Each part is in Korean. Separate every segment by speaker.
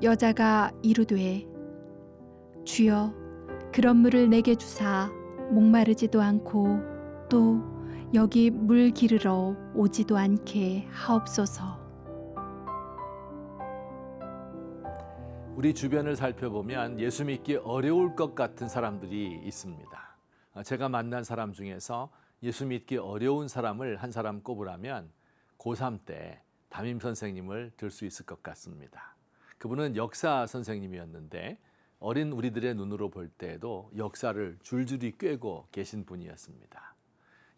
Speaker 1: 여자가 이르되 주여 그런 물을 내게 주사 목마르지도 않고 또 여기 물 기르러 오지도 않게 하옵소서.
Speaker 2: 우리 주변을 살펴보면 예수 믿기 어려울 것 같은 사람들이 있습니다. 제가 만난 사람 중에서 예수 믿기 어려운 사람을 한 사람 꼽으라면 고3 때 담임 선생님을 들 수 있을 것 같습니다. 그분은 역사 선생님이었는데 어린 우리들의 눈으로 볼 때에도 역사를 줄줄이 꿰고 계신 분이었습니다.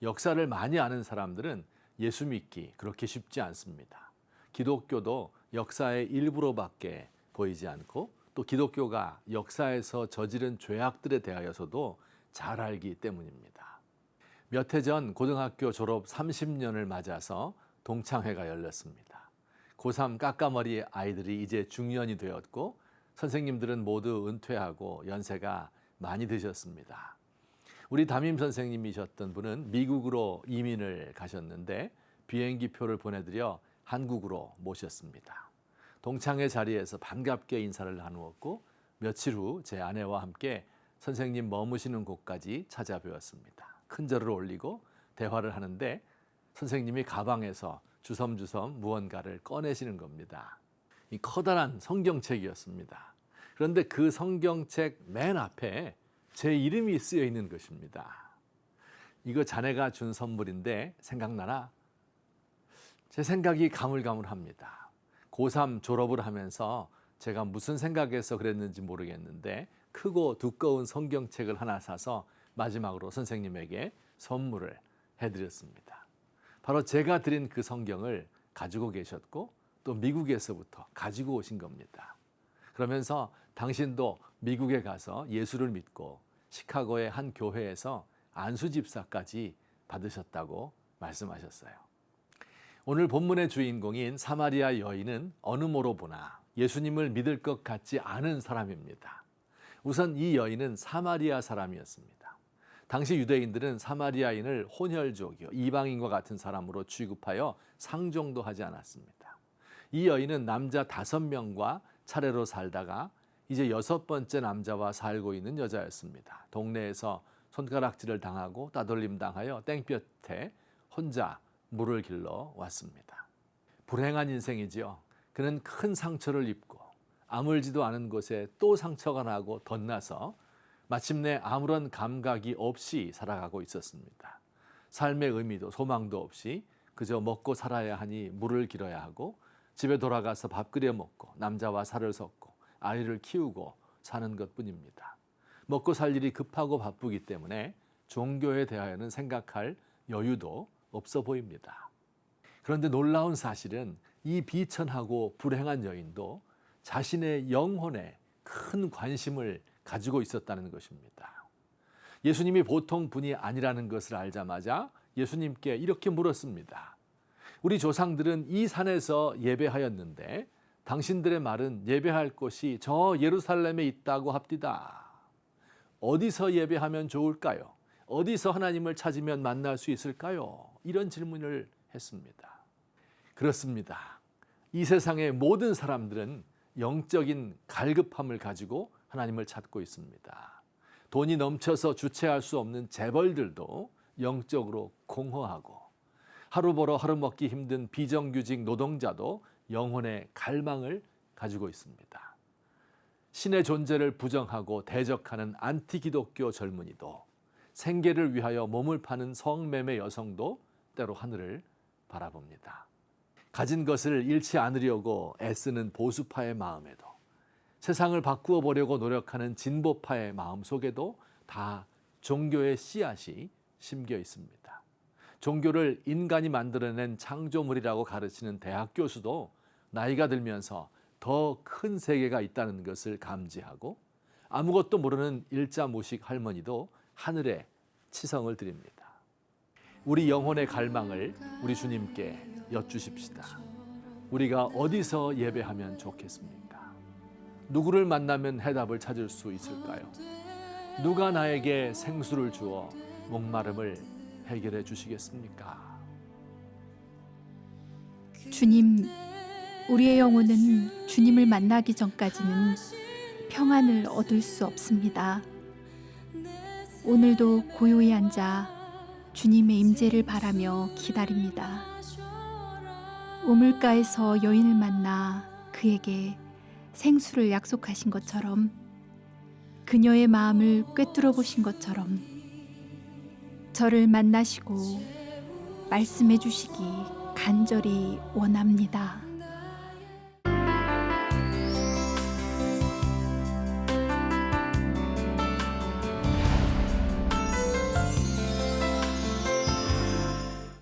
Speaker 2: 역사를 많이 아는 사람들은 예수 믿기 그렇게 쉽지 않습니다. 기독교도 역사의 일부로밖에 보이지 않고 또 기독교가 역사에서 저지른 죄악들에 대하여서도 잘 알기 때문입니다. 몇 해 전 고등학교 졸업 30년을 맞아서 동창회가 열렸습니다. 고3 까까머리 아이들이 이제 중년이 되었고 선생님들은 모두 은퇴하고 연세가 많이 드셨습니다. 우리 담임 선생님이셨던 분은 미국으로 이민을 가셨는데 비행기표를 보내드려 한국으로 모셨습니다. 동창회 자리에서 반갑게 인사를 나누었고 며칠 후 제 아내와 함께 선생님 머무시는 곳까지 찾아뵈었습니다. 큰절을 올리고 대화를 하는데 선생님이 가방에서 주섬주섬 무언가를 꺼내시는 겁니다. 이 커다란 성경책이었습니다. 그런데 그 성경책 맨 앞에 제 이름이 쓰여 있는 것입니다. 이거 자네가 준 선물인데 생각나나? 제 생각이 가물가물합니다. 고3 졸업을 하면서 제가 무슨 생각에서 그랬는지 모르겠는데 크고 두꺼운 성경책을 하나 사서 마지막으로 선생님에게 선물을 해드렸습니다. 바로 제가 드린 그 성경을 가지고 계셨고 또 미국에서부터 가지고 오신 겁니다. 그러면서 당신도 미국에 가서 예수를 믿고 시카고의 한 교회에서 안수 집사까지 받으셨다고 말씀하셨어요. 오늘 본문의 주인공인 사마리아 여인은 어느 모로 보나 예수님을 믿을 것 같지 않은 사람입니다. 우선 이 여인은 사마리아 사람이었습니다. 당시 유대인들은 사마리아인을 혼혈족이요 이방인과 같은 사람으로 취급하여 상종도 하지 않았습니다. 이 여인은 남자 5명과 차례로 살다가 이제 6번째 남자와 살고 있는 여자였습니다. 동네에서 손가락질을 당하고 따돌림 당하여 땡볕에 혼자 물을 길러 왔습니다. 불행한 인생이지요. 그는 큰 상처를 입고 아물지도 않은 곳에 또 상처가 나고 덧나서 마침내 아무런 감각이 없이 살아가고 있었습니다. 삶의 의미도 소망도 없이 그저 먹고 살아야 하니 물을 길어야 하고 집에 돌아가서 밥 끓여 먹고 남자와 살을 섞고 아이를 키우고 사는 것뿐입니다. 먹고 살 일이 급하고 바쁘기 때문에 종교에 대하여는 생각할 여유도 없어 보입니다. 그런데 놀라운 사실은 이 비천하고 불행한 여인도 자신의 영혼에 큰 관심을 가지고 있었다는 것입니다. 예수님이 보통 분이 아니라는 것을 알자마자 예수님께 이렇게 물었습니다. 우리 조상들은 이 산에서 예배하였는데 당신들의 말은 예배할 곳이 저 예루살렘에 있다고 합디다. 어디서 예배하면 좋을까요? 어디서 하나님을 찾으면 만날 수 있을까요? 이런 질문을 했습니다. 그렇습니다. 이 세상의 모든 사람들은 영적인 갈급함을 가지고 하나님을 찾고 있습니다. 돈이 넘쳐서 주체할 수 없는 재벌들도 영적으로 공허하고 하루 벌어 하루 먹기 힘든 비정규직 노동자도 영혼의 갈망을 가지고 있습니다. 신의 존재를 부정하고 대적하는 안티기독교 젊은이도 생계를 위하여 몸을 파는 성매매 여성도 때로 하늘을 바라봅니다. 가진 것을 잃지 않으려고 애쓰는 보수파의 마음에도 세상을 바꾸어 보려고 노력하는 진보파의 마음 속에도 다 종교의 씨앗이 심겨 있습니다. 종교를 인간이 만들어낸 창조물이라고 가르치는 대학 교수도 나이가 들면서 더 큰 세계가 있다는 것을 감지하고 아무것도 모르는 일자무식 할머니도 하늘에 치성을 드립니다. 우리 영혼의 갈망을 우리 주님께 여쭈십시다. 우리가 어디서 예배하면 좋겠습니까? 누구를 만나면 해답을 찾을 수 있을까요? 누가 나에게 생수를 주어 목마름을 해결해 주시겠습니까?
Speaker 1: 주님, 우리의 영혼은 주님을 만나기 전까지는 평안을 얻을 수 없습니다. 오늘도 고요히 앉아 주님의 임재를 바라며 기다립니다. 우물가에서 여인을 만나 그에게 생수를 약속하신 것처럼, 그녀의 마음을 꿰뚫어 보신 것처럼 저를 만나시고 말씀해 주시기 간절히 원합니다.